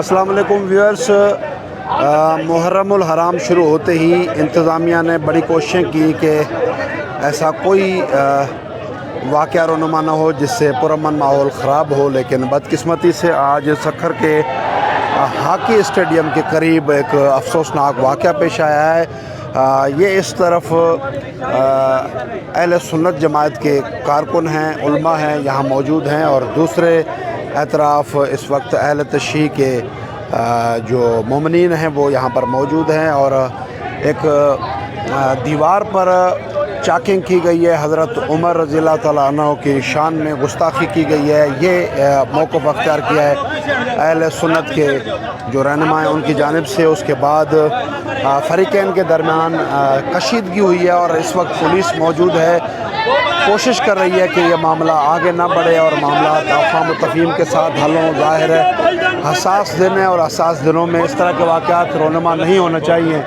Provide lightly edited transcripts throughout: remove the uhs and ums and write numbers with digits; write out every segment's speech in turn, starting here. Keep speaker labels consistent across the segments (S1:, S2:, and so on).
S1: السلام علیکم ویورز، محرم الحرام شروع ہوتے ہی انتظامیہ نے بڑی کوششیں کی کہ ایسا کوئی واقعہ رونما نہ ہو جس سے پرامن ماحول خراب ہو، لیکن بدقسمتی سے آج سکھر کے ہاکی اسٹیڈیم کے قریب ایک افسوسناک واقعہ پیش آیا ہے۔ یہ اس طرف اہل سنت جماعت کے کارکن ہیں، علماء ہیں، یہاں موجود ہیں، اور دوسرے اطراف اس وقت اہل تشیع کے جو مومنین ہیں وہ یہاں پر موجود ہیں، اور ایک دیوار پر چاکنگ کی گئی ہے، حضرت عمر رضی اللہ تعالیٰ عنہ کی شان میں گستاخی کی گئی ہے۔ یہ موقف اختیار کیا ہے اہل سنت کے جو رہنما ہیں ان کی جانب سے۔ اس کے بعد فریقین کے درمیان کشیدگی ہوئی ہے، اور اس وقت پولیس موجود ہے، کوشش کر رہی ہے کہ یہ معاملہ آگے نہ بڑھے اور معاملات افہام و تفہیم کے ساتھ حل ہوں۔ ظاہر ہے حساس دن ہے، اور حساس دنوں میں اس طرح کے واقعات رونما نہیں ہونا چاہیے۔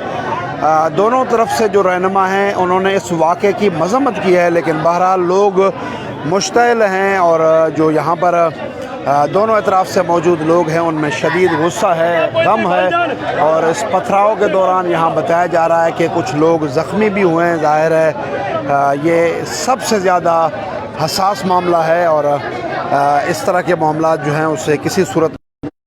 S1: دونوں طرف سے جو رہنما ہیں انہوں نے اس واقعے کی مذمت کی ہے، لیکن بہرحال لوگ مشتعل ہیں، اور جو یہاں پر دونوں اطراف سے موجود لوگ ہیں ان میں شدید غصہ ہے، غم ہے، اور اس پتھراؤ کے دوران یہاں بتایا جا رہا ہے کہ کچھ لوگ زخمی بھی ہوئے ہیں۔ ظاہر ہے یہ سب سے زیادہ حساس معاملہ ہے، اور اس طرح کے معاملات جو ہیں اسے کسی صورت